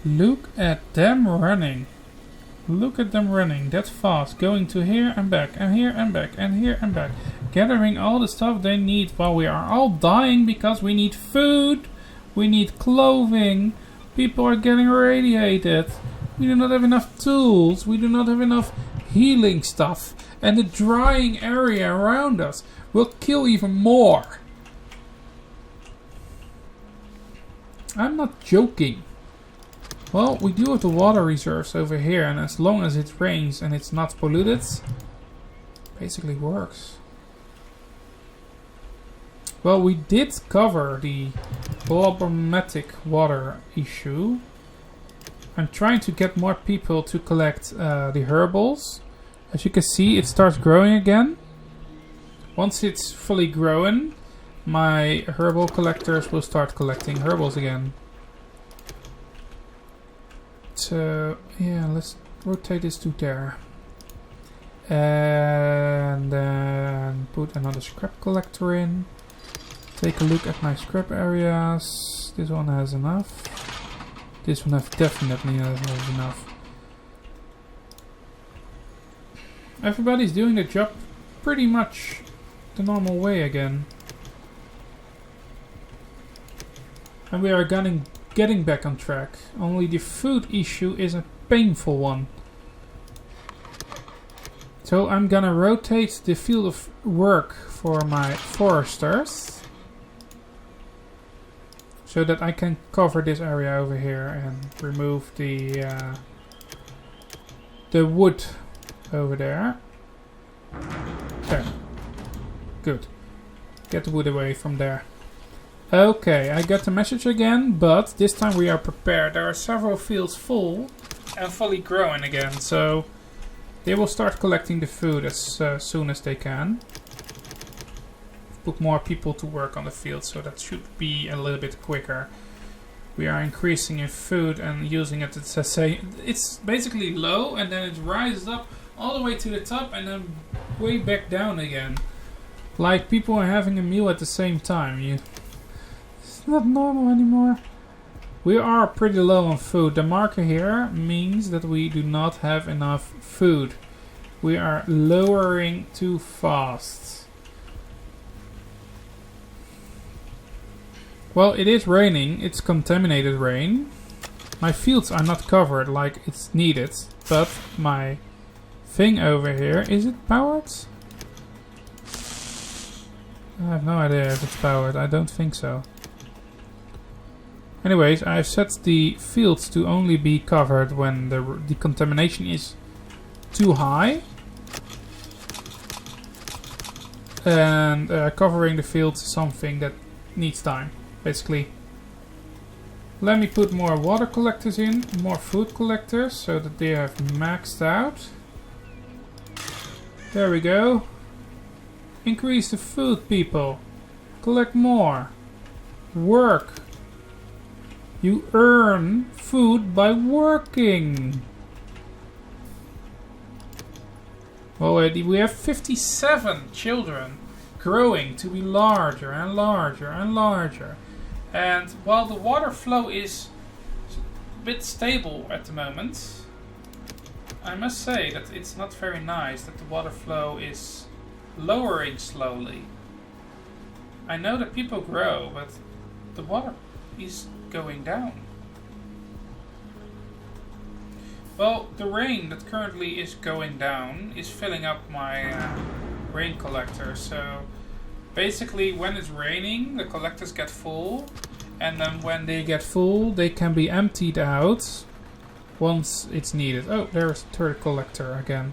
Look at them running. Look at them running that fast, going to here and back, and here and back, and here and back, gathering all the stuff they need while we are all dying because we need food, we need clothing, people are getting radiated, we do not have enough tools, we do not have enough healing stuff, and the drying area around us will kill even more. I'm not joking. Well, we do have the water reserves over here, and as long as it rains and it's not polluted, basically works. Well, we did cover the problematic water issue. I'm trying to get more people to collect the herbals. As you can see, it starts growing again. Once it's fully grown, my herbal collectors will start collecting herbals again. So, yeah, let's rotate this to there. And then put another scrap collector in. Take a look at my scrap areas. This one has enough. This one definitely has enough. Everybody's doing the job pretty much the normal way again. And we are getting back on track. Only the food issue is a painful one. So I'm gonna rotate the field of work for my foresters, so that I can cover this area over here and remove the wood over there. There. Good. Get the wood away from there. Okay, I got the message again, but this time we are prepared. There are several fields full and fully growing again, so they will start collecting the food as soon as they can. Put more people to work on the field, so that should be a little bit quicker. We are increasing in food and using it as I say. It's basically low and then it rises up all the way to the top and then way back down again. Like people are having a meal at the same time. It's not normal anymore. We are pretty low on food. The marker here means that we do not have enough food. We are lowering too fast. Well, it is raining. It's contaminated rain. My fields are not covered like it's needed, but my thing over here, is it powered? I have no idea if it's powered. I don't think so. Anyways, I've set the fields to only be covered when the contamination is too high. And covering the fields is something that needs time, basically. Let me put more water collectors in, more food collectors, so that they have maxed out. There we go. Increase the food, people. Collect more. Work. You earn food by working. Already we have 57 children growing to be larger and larger and larger. And while the water flow is a bit stable at the moment, I must say that it's not very nice that the water flow is lowering slowly. I know that people grow, but the water is going down. Well, the rain that currently is going down is filling up my rain collector. So basically when it's raining, the collectors get full, and then when they get full, they can be emptied out once it's needed. Oh, there's the third collector again.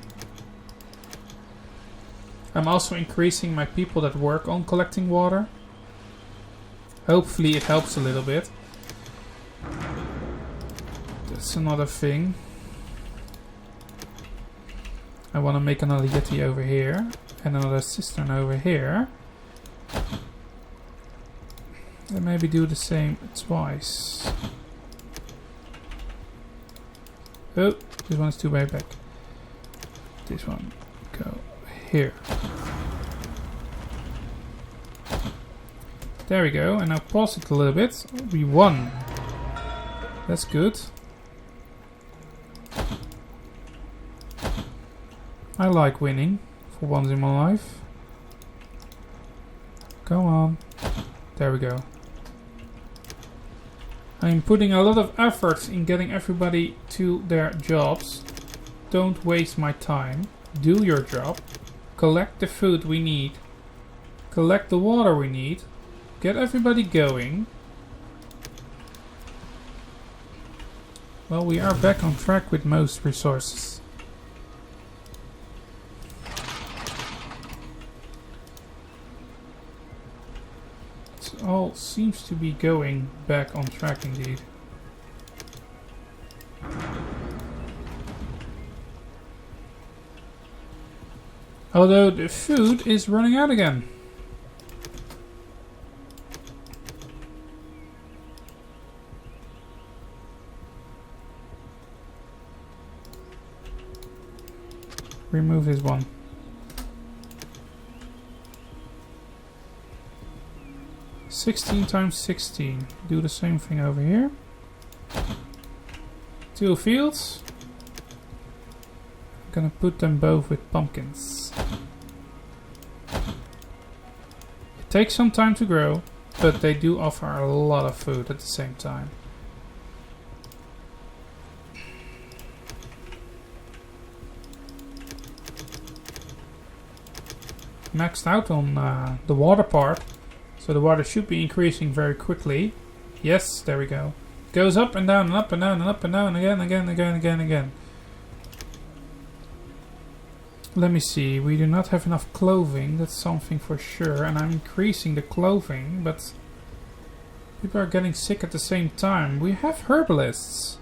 I'm also increasing my people that work on collecting water. Hopefully it helps a little bit. That's another thing. I want to make another yeti over here and another cistern over here. And maybe do the same twice. Oh, this one's too way back. This one go here. There we go, and now pause it a little bit. We won. That's good. I like winning for once in my life. Come on. There we go. I'm putting a lot of effort in getting everybody to their jobs. Don't waste my time. Do your job. Collect the food we need. Collect the water we need. Get everybody going. Well, we are back on track with most resources. It all seems to be going back on track indeed. Although the food is running out again. Remove this one. $16 times 16. Do the same thing over here. 2 fields. I'm gonna put them both with pumpkins. It takes some time to grow, but they do offer a lot of food at the same time. Maxed out on the water part, so the water should be increasing very quickly. Yes, there we go. Goes up and down and up and down and up and down again, again. Let me see, we do not have enough clothing, that's something for sure, and I'm increasing the clothing, but people are getting sick at the same time. We have herbalists.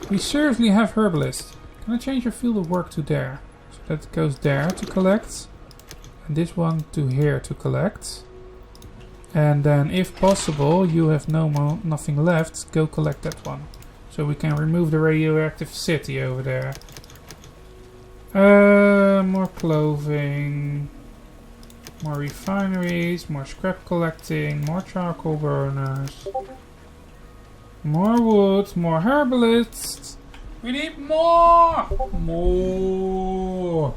We seriously have herbalists. Can I change your field of work to there? So that goes there to collect. And this one to here to collect. And then if possible, you have nothing left, go collect that one. So we can remove the radioactive city over there. More clothing. More refineries, more scrap collecting, more charcoal burners. More wood, more herbalists. We need more! More!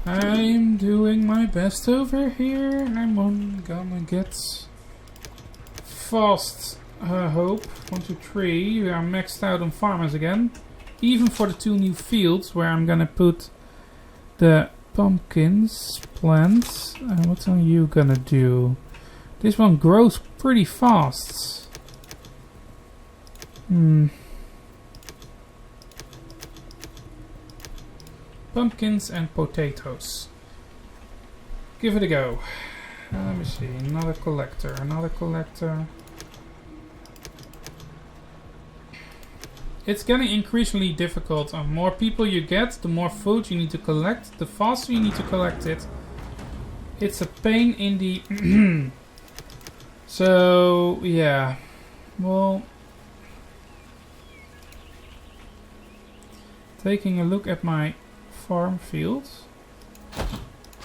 I'm doing my best over here. I'm gonna get fast, hope. 1, 2, 3. We are maxed out on farmers again. Even for the 2 new fields where I'm gonna put the pumpkins plants. What are you gonna do? This one grows pretty fast. Pumpkins and potatoes. Give it a go. Let me see. Another collector. Another collector. It's getting increasingly difficult. The more people you get, the more food you need to collect. The faster you need to collect it. It's a pain in the... So, yeah. Well... Taking a look at my farm field.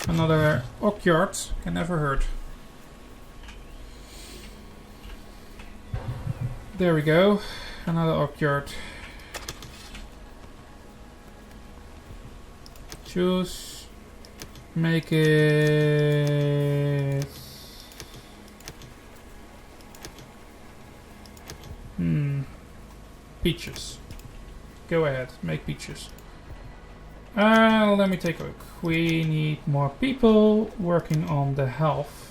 Another oak yard can never hurt. There we go. Another oak yard. Choose. Make it... Peaches. Go ahead, make peaches. Let me take a look. We need more people working on the health.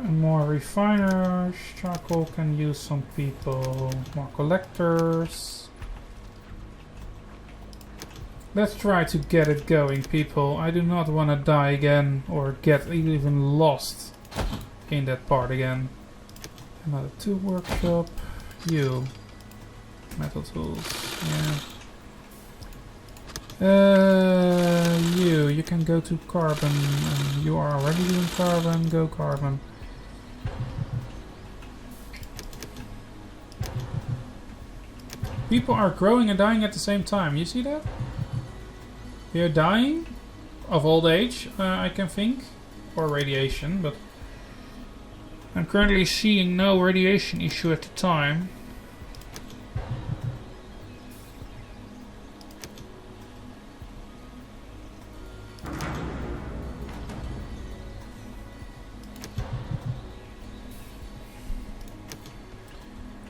More refiners. Charcoal can use some people. More collectors. Let's try to get it going, people. I do not want to die again or get even lost in that part again. Another tool workshop. You. Metal tools. Yeah. You can go to carbon. You are already doing carbon. Go carbon. People are growing and dying at the same time. You see that? They're dying of old age, I can think, or radiation, but I'm currently seeing no radiation issue at the time.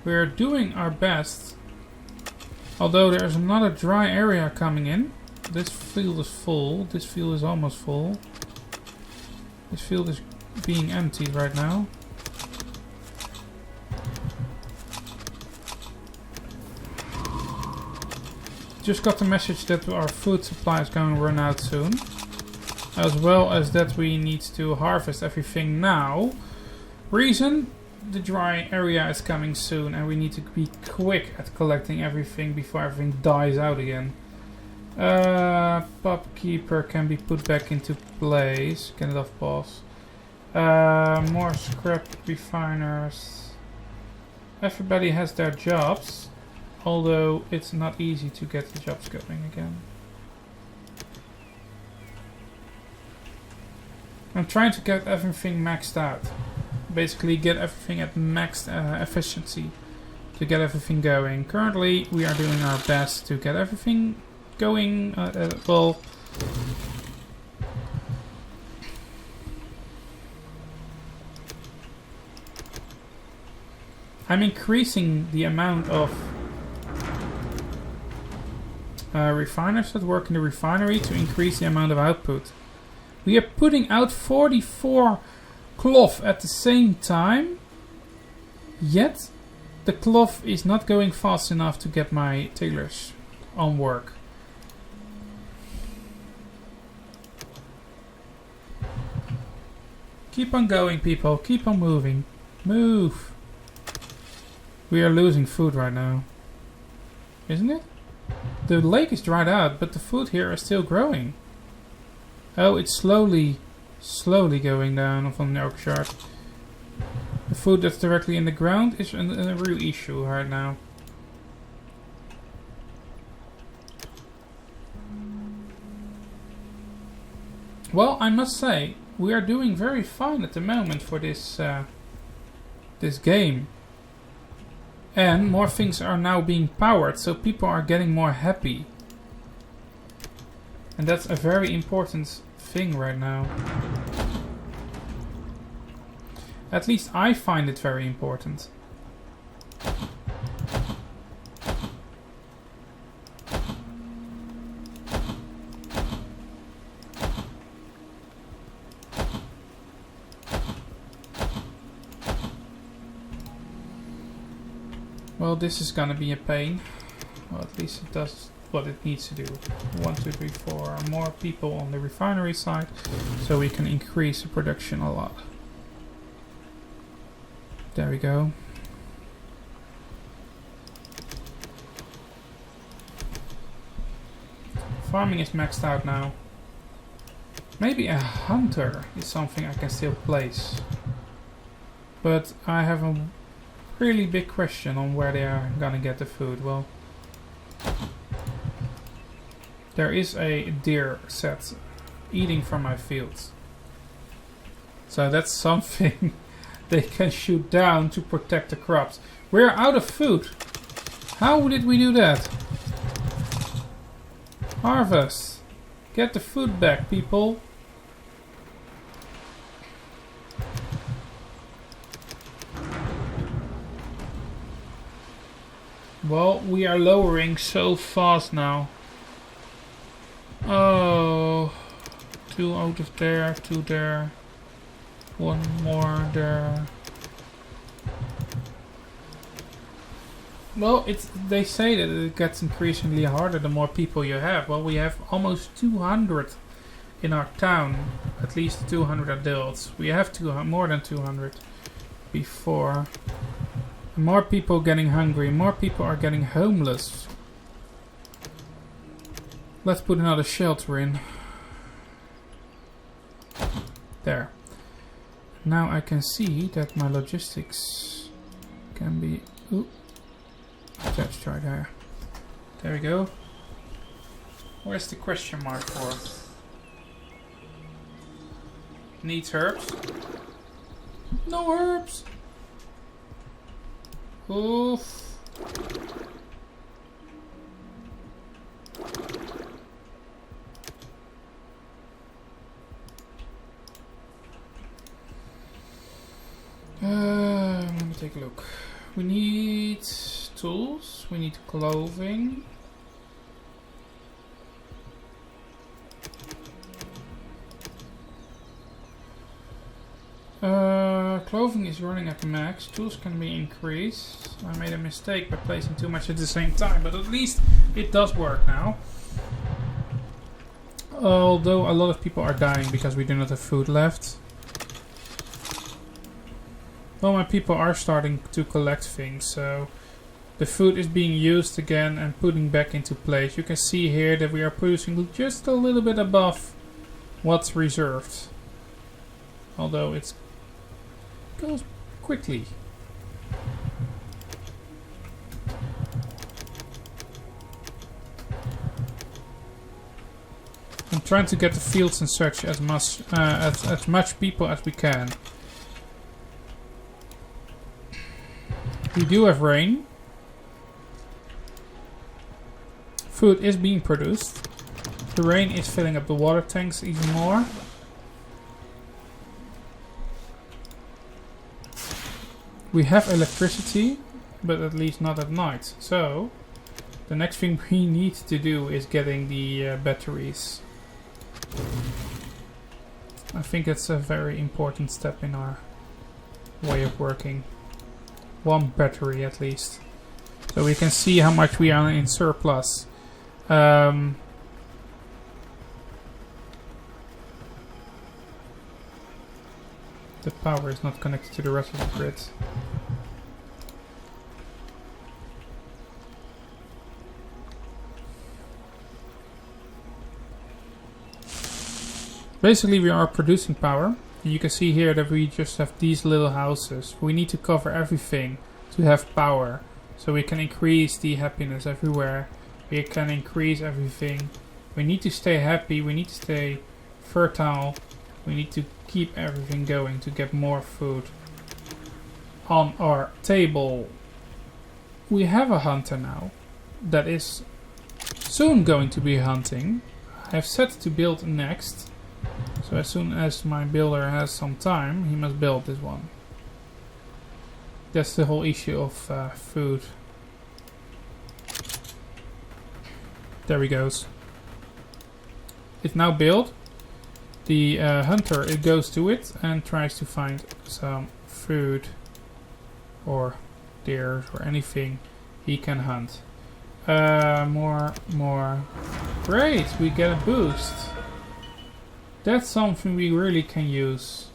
We're doing our best. Although there's another dry area coming in. This field is full. This field is almost full. This field is being emptied right now. Just got the message that our food supply is going to run out soon. As well as that we need to harvest everything now. Reason? The dry area is coming soon and we need to be quick at collecting everything before everything dies out again. Pub keeper can be put back into place. Get it off boss. More scrap refiners. Everybody has their jobs. Although it's not easy to get the jobs going again. I'm trying to get everything maxed out. Basically get everything at max efficiency to get everything going. Currently we are doing our best to get everything going. Well, I'm increasing the amount of refiners that work in the refinery to increase the amount of output. We are putting out 44 cloth at the same time, yet the cloth is not going fast enough to get my tailors on work. Keep on going, people. Keep on moving. Move. We are losing food right now. Isn't it? The lake is dried out, but the food here is still growing. Oh, it's slowly going down from the orchard. The food that's directly in the ground is a real issue right now. Well, I must say, we are doing very fine at the moment for this this game. And more things are now being powered, so people are getting more happy. And that's a very important thing right now. At least I find it very important. Well, this is gonna be a pain. Well, at least it does what it needs to do. 1, 2, 3, 4. More people on the refinery side, so we can increase the production a lot. There we go. Farming is maxed out now. Maybe a hunter is something I can still place. But I have a really big question on where they are gonna get the food. Well, there is a deer set eating from my fields. So that's something they can shoot down to protect the crops. We're out of food. How did we do that? Harvest. Get the food back, people. Well, we are lowering so fast now. Oh, 2 out of there, 2 there, 1 more there. Well, they say that it gets increasingly harder the more people you have. Well, we have almost 200 in our town, at least 200 adults. We have more than 200 before. More people getting hungry, more people are getting homeless. Let's put another shelter in. There. Now I can see that my logistics can be... Ooh. Let's try there. There we go. Where's the question mark for? Needs herbs? No herbs! Oof. Let me take a look. We need tools. We need clothing. Clothing is running at max. Tools can be increased. I made a mistake by placing too much at the same time, but at least it does work now. Although a lot of people are dying because we do not have food left. Well, my people are starting to collect things, so the food is being used again and putting back into place. You can see here that we are producing just a little bit above what's reserved. Although it goes quickly. I'm trying to get the fields and such as much people as we can. We do have rain. Food is being produced. The rain is filling up the water tanks even more. We have electricity, but at least not at night. So, the next thing we need to do is getting the batteries. I think it's a very important step in our way of working. One battery at least. So we can see how much we are in surplus. The power is not connected to the rest of the grid. Basically we are producing power. And you can see here that we just have these little houses. We need to cover everything to have power. So we can increase the happiness everywhere. We can increase everything. We need to stay happy. We need to stay fertile. We need to keep everything going to get more food on our table. We have a hunter now that is soon going to be hunting. I have set to build next. So as soon as my builder has some time, he must build this one. That's the whole issue of food. There he goes. It's now built. The hunter, it goes to it and tries to find some food or deer or anything he can hunt. More. Great, we get a boost. That's something we really can use.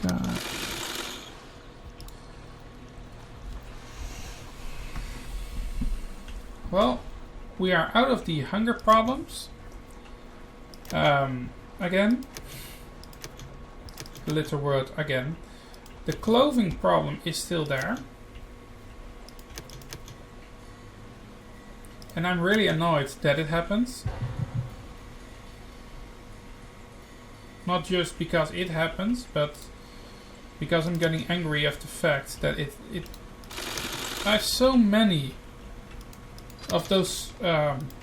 God. Well, we are out of the hunger problems. Again. The little word again. The clothing problem is still there. And I'm really annoyed that it happens. Not just because it happens, but because I'm getting angry of the fact that I have so many of those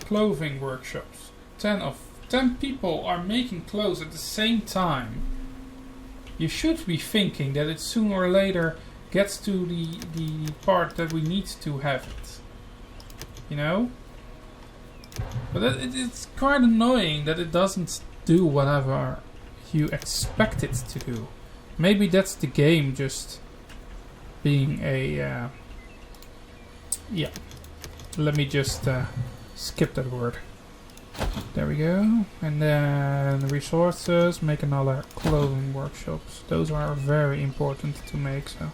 clothing workshops. 10 people are making clothes at the same time. You should be thinking that it sooner or later gets to the part that we need to have it. You know? But it's quite annoying that it doesn't do whatever you expect it to do. Maybe that's the game just being a... yeah. Let me just skip that word. There we go. And then resources, make another clothing workshops. Those are very important to make, so...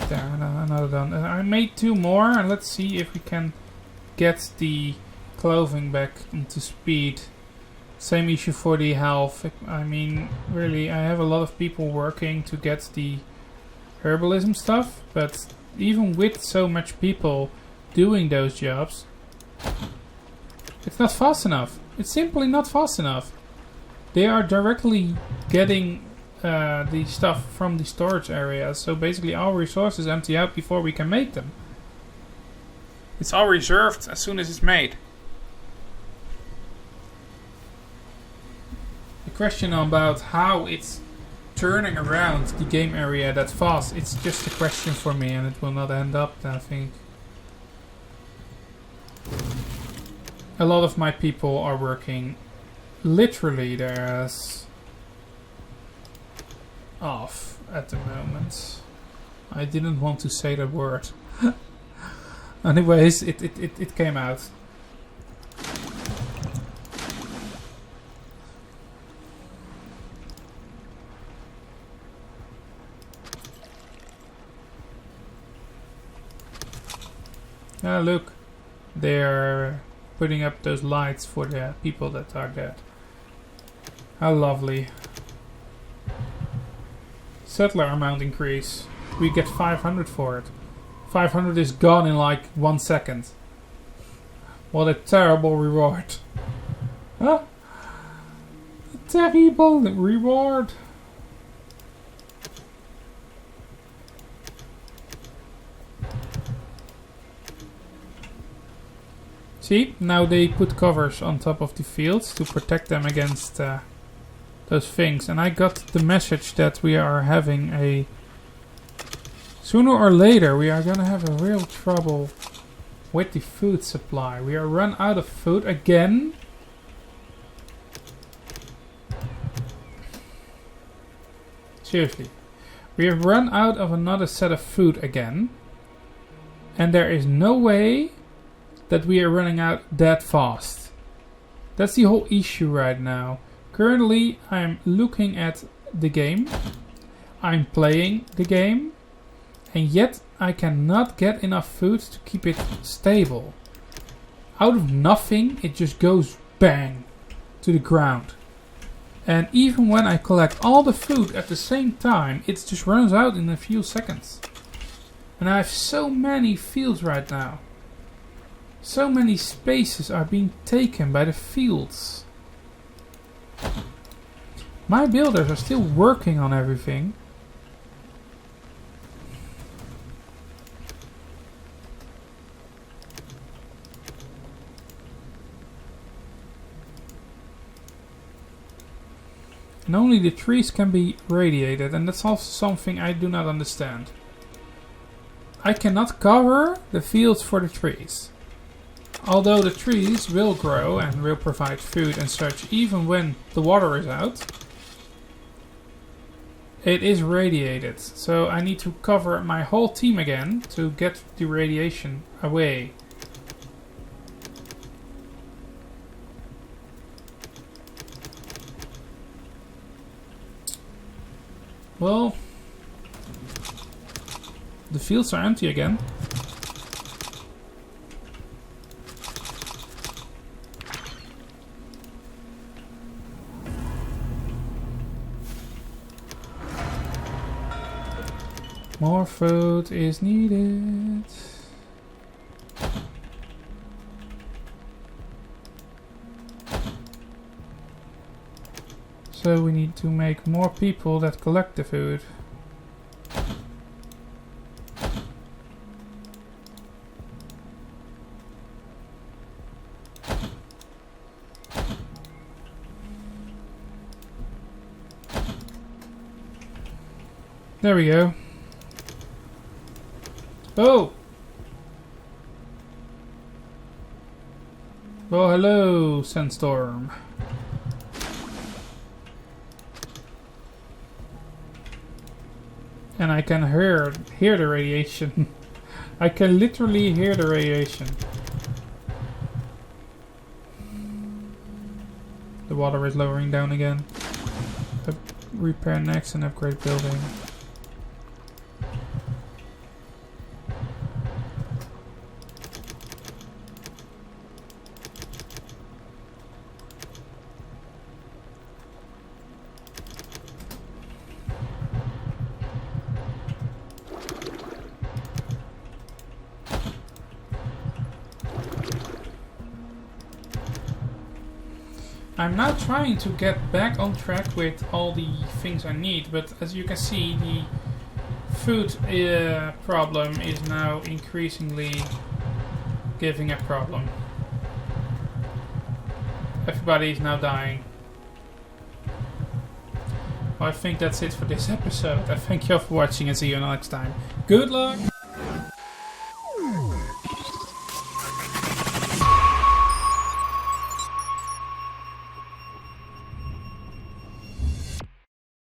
There, another done. I made 2 more, and let's see if we can get the clothing back into speed. Same issue for the health. I mean, really, I have a lot of people working to get the herbalism stuff, but even with so much people doing those jobs, it's not fast enough. It's simply not fast enough. They are directly getting the stuff from the storage areas, so basically our resources empty out before we can make them. It's all reserved as soon as it's made. question about how it's turning around the game area that fast, it's just a question for me, and it will not end up, I think. A lot of my people are working literally their ass off at the moment. I didn't want to say that word. Anyways, it came out. Ah, look. They're putting up those lights for the people that are dead. How lovely. Settler amount increase. We get 500 for it. 500 is gone in like 1 second. What a terrible reward. Huh? A terrible reward. See, now they put covers on top of the fields to protect them against those things. And I got the message that we are having a... Sooner or later we are gonna have a real trouble with the food supply. We are run out of food again. Seriously. We have run out of another set of food again. And there is no way that we are running out that fast. That's the whole issue right now. Currently I'm looking at the game. I'm playing the game. And yet I cannot get enough food to keep it stable. Out of nothing it just goes bang to the ground. And even when I collect all the food at the same time, it just runs out in a few seconds. And I have so many fields right now. So many spaces are being taken by the fields. My builders are still working on everything. And only the trees can be radiated, and that's also something I do not understand. I cannot cover the fields for the trees. Although the trees will grow and will provide food and such even when the water is out, it is radiated. So I need to cover my whole team again to get the radiation away. Well, the fields are empty again. More food is needed. So we need to make more people that collect the food. There we go. Oh! Oh, hello, Sandstorm. And I can hear the radiation. I can literally hear the radiation. The water is lowering down again. Repair next and upgrade building. I'm now trying to get back on track with all the things I need, but as you can see, the food problem is now increasingly giving a problem. Everybody is now dying. I think that's it for this episode. I thank you all for watching and see you next time. Good luck!